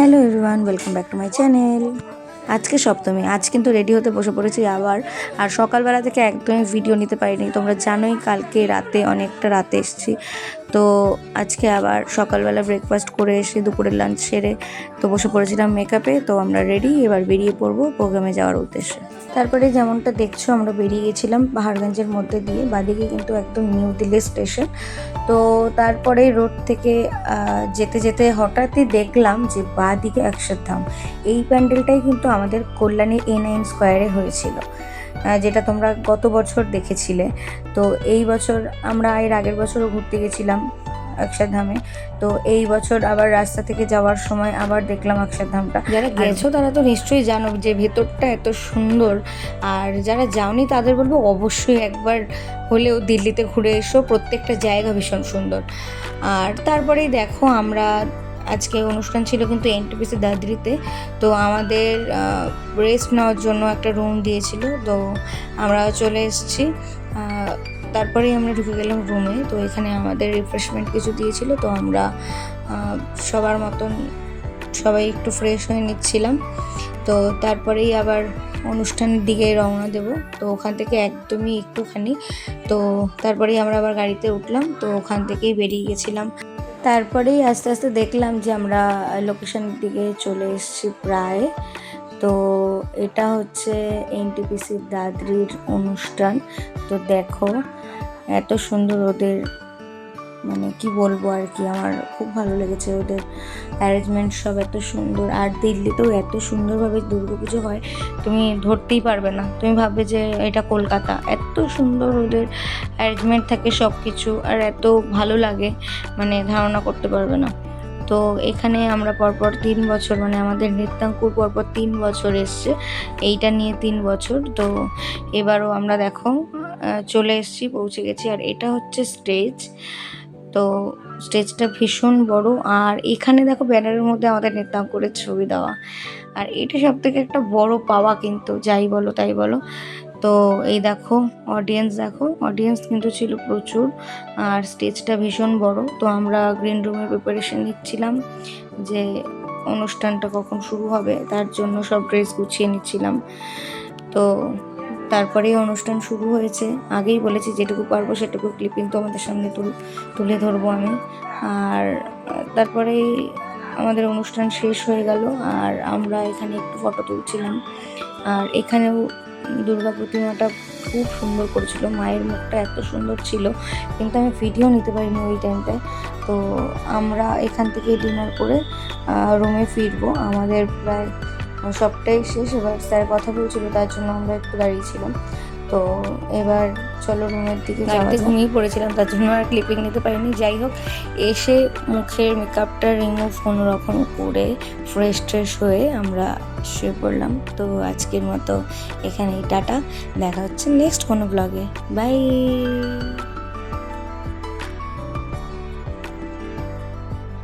Hello everyone, welcome back to my channel. আজকে সপ্তমী, আজ কিন্তু রেডি হতে বসে পড়েছি আবার। আর সকালবেলা থেকে একদমই ভিডিও নিতে পারিনি, তোমরা জানোই কালকে রাতে অনেকটা রাতে এসেছি। তো আজকে আবার সকালবেলা ব্রেকফাস্ট করে এসে দুপুরের লাঞ্চ সেরে তো বসে পড়েছিলাম মেকআপে। তো আমরা রেডি, এবার বেরিয়ে পড়বো প্রোগ্রামে যাওয়ার উদ্দেশ্যে। তারপরে যেমনটা দেখছো আমরা বেরিয়ে গেছিলাম পাহাড়গঞ্জের মধ্যে দিয়ে, বাদিকে কিন্তু একদম নিউ দিল্লি স্টেশন। তো তারপরে রোড থেকে যেতে যেতে হঠাৎই দেখলাম যে বাদিকে অক্ষরধাম, এই প্যান্ডেলটাই কিন্তু আমাদের কল্যাণীর A9 স্কোয়ারে হয়েছিল, যেটা তোমরা গত বছর দেখেছিলে। তো এই বছর আমরা এর আগের বছরও ঘুরতে গেছিলাম অক্ষরধামে। তো এই বছর আবার রাস্তা থেকে যাওয়ার সময় আবার দেখলাম অক্ষরধামটা। যারা গেছো তারা তো নিশ্চয়ই জানো যে ভেতরটা এত সুন্দর, আর যারা যাওনি তাদের বলবো অবশ্যই একবার হলেও দিল্লিতে ঘুরে এসো, প্রত্যেকটা জায়গা ভীষণ সুন্দর। আর তারপরেই দেখো আমরা আজকে অনুষ্ঠান ছিল কিন্তু এনটিপিসি দাদরিতে। তো আমাদের রেস্ট নেওয়ার জন্য একটা রুম দিয়েছিল, তো আমরা চলে এসেছি। তারপরেই আমরা ঢুকে গেলাম রুমে। তো এখানে আমাদের রিফ্রেশমেন্ট কিছু দিয়েছিল, তো আমরা সবার মতন সবাই একটু ফ্রেশ হয়ে নিচ্ছিলাম। তো তারপরেই আবার অনুষ্ঠানের দিকে রওনা দেব। তো ওখান থেকে একদমই একটুখানি, তো তারপরেই আমরা আবার গাড়িতে উঠলাম, তো ওখান থেকেই বেরিয়ে গেছিলাম। তারপরেই আস্তে আস্তে দেখলাম যে আমরা লোকেশনের দিকে চলে এসেছি প্রায়। তো এটা হচ্ছে এনটিপিসি দাদরির অনুষ্ঠান। তো দেখো এত সুন্দর ওদের, মানে কি বলবো আর কি, আমার খুব ভালো লেগেছে ওদের অ্যারেঞ্জমেন্ট সব এত সুন্দর। আর দিল্লিতেও এত সুন্দরভাবে দুর্গাপুজো হয়, তুমি ধরতেই পারবে না, তুমি ভাববে যে এটা কলকাতা। এত সুন্দর ওদের অ্যারেঞ্জমেন্ট থাকে সব কিছু, আর এত ভালো লাগে, মানে ধারণা করতে পারবে না। তো এখানে আমরা পরপর 3 বছর, মানে আমাদের নৃত্যাঙ্কুর পরপর 3 বছর এসছে, এইটা নিয়ে 3 বছর। তো এবারও আমরা দেখো চলে এসেছি, পৌঁছে গেছি। আর এটা হচ্ছে স্টেজ, তো স্টেজটা ভীষণ বড়। আর এখানে দেখো ব্যানারের মধ্যে আমাদের নৃত্যাঙ্কুরের ছবি দেওয়া, আর এটা সব থেকে একটা বড় পাওয়া কিন্তু, যাই বলো তাই বলো। তো এই দেখো অডিয়েন্স কিন্তু ছিল প্রচুর, আর স্টেজটা ভীষণ বড়। তো আমরা গ্রিন রুমের প্রিপারেশন নিচ্ছিলাম যে অনুষ্ঠানটা কখন শুরু হবে, তার জন্য সব ড্রেস গুছিয়ে নিচ্ছিলাম। তো তারপরেই অনুষ্ঠান শুরু হয়েছে। আগেই বলেছি যেটুকু পারবো সেটুকু ক্লিপিং তোমাদের সামনে তুলে ধরবো আমি। আর তারপরেই আমাদের অনুষ্ঠান শেষ হয়ে গেল, আর আমরা এখানে একটু ফটো তুলছিলাম। আর এখানেও দুর্গা প্রতিমাটা খুব সুন্দর করেছিল, মায়ের মুখটা এত সুন্দর ছিল, কিন্তু আমি ভিডিও নিতে পারিনি ওই টাইমটায়। তো আমরা এখান থেকে ডিনার করে রুমে ফিরবো, আমাদের প্রায় সবটাই শেষ। এবার স্যার কথা বলছিল, তার জন্য আমরা একটু দাঁড়িয়েছিলাম। তো এবার চলো রুমের দিকে যাওয়া। ঘুমিয়ে পড়েছিলাম, তার জন্য আর ক্লিপিং নিতে পারিনি। যাই হোক, এসে মুখের মেকআপটা রিমুভ কোনো রকম করে ফ্রেশ হয়ে আমরা শুয়ে পড়লাম। তো আজকের মতো এখানেই টাটা, দেখা হচ্ছে নেক্সট কোনো ব্লগে। বাই।